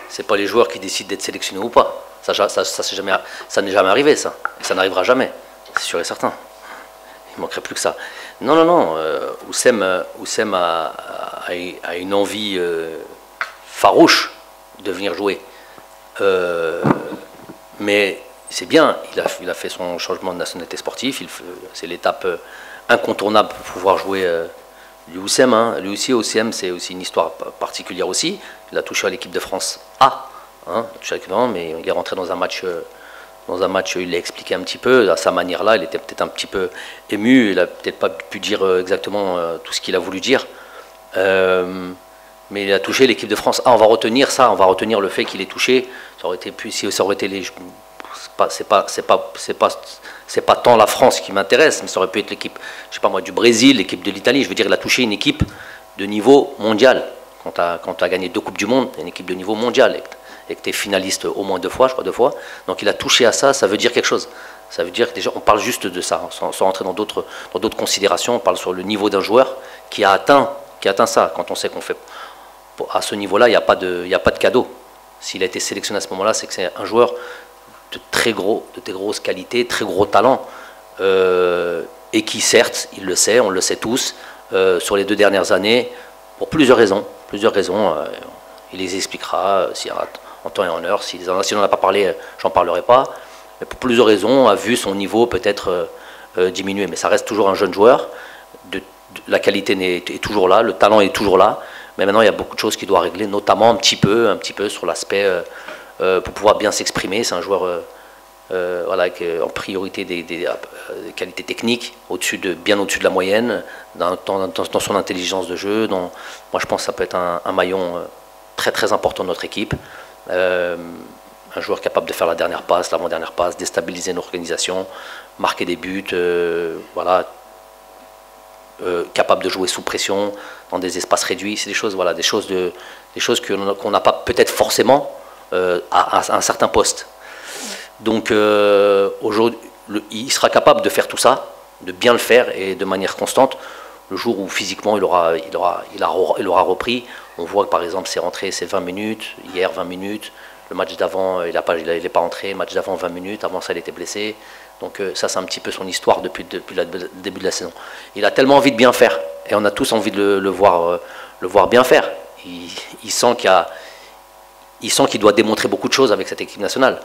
C'est pas les joueurs qui décident d'être sélectionnés ou pas. Ça n'est jamais arrivé, ça. Et ça n'arrivera jamais, c'est sûr et certain. Il manquerait plus que ça. Non, non, non. Oussem a une envie farouche de venir jouer. Mais c'est bien, il a fait son changement de nationalité sportive. C'est l'étape incontournable pour pouvoir jouer l'Oussem. Hein. Lui aussi, Oussem, c'est aussi une histoire particulière aussi. Il a touché à l'équipe de France A. Hein, mais il est rentré dans un match, il l'a expliqué un petit peu, à sa manière-là, il était peut-être un petit peu ému, il n'a peut-être pas pu dire exactement tout ce qu'il a voulu dire, mais il a touché l'équipe de France. Ah, on va retenir ça, on va retenir le fait qu'il ait touché. Ça aurait été plus, si ça aurait été les, c'est pas tant la France qui m'intéresse, mais ça aurait pu être l'équipe, je sais pas moi, du Brésil, l'équipe de l'Italie. Je veux dire, il a touché une équipe de niveau mondial. Quand tu as gagné 2 Coupes du Monde, une équipe de niveau mondial. Et que tu es finaliste au moins 2 fois, je crois 2 fois. Donc il a touché à ça, ça veut dire quelque chose. Ça veut dire que déjà, on parle juste de ça, sans rentrer dans d'autres considérations. On parle sur le niveau d'un joueur qui a atteint ça. Quand on sait qu'on fait à ce niveau-là, il n'y a pas de cadeau. S'il a été sélectionné à ce moment-là, c'est que c'est un joueur de très grosses qualités, très gros talent, et qui certes, il le sait, on le sait tous, sur les 2 dernières années, pour plusieurs raisons, il les expliquera en temps et en heure. S'il n'en a pas parlé, j'en parlerai pas. Mais pour plusieurs raisons, a vu son niveau peut-être diminuer. Mais ça reste toujours un jeune joueur. La qualité est toujours là, le talent est toujours là. Mais maintenant, il y a beaucoup de choses qu'il doit régler, notamment un petit peu sur l'aspect pour pouvoir bien s'exprimer. C'est un joueur voilà, en priorité des qualités techniques, bien au-dessus de la moyenne, dans son intelligence de jeu. Moi, je pense que ça peut être un maillon très très important de notre équipe. Un joueur capable de faire la dernière passe, l'avant-dernière passe, déstabiliser une organisation, marquer des buts, voilà, capable de jouer sous pression, dans des espaces réduits. C'est des choses, voilà, des choses qu'on n'a pas peut-être forcément à un certain poste. Donc aujourd'hui, il sera capable de faire tout ça, de bien le faire et de manière constante. Le jour où physiquement il aura repris, on voit que par exemple c'est rentré, c'est 20 minutes, hier 20 minutes, le match d'avant il n'est pas rentré, le match d'avant 20 minutes, avant ça il était blessé. Donc ça c'est un petit peu son histoire depuis le début de la saison. Il a tellement envie de bien faire, et on a tous envie de le voir bien faire. Il sent qu'il doit démontrer beaucoup de choses avec cette équipe nationale.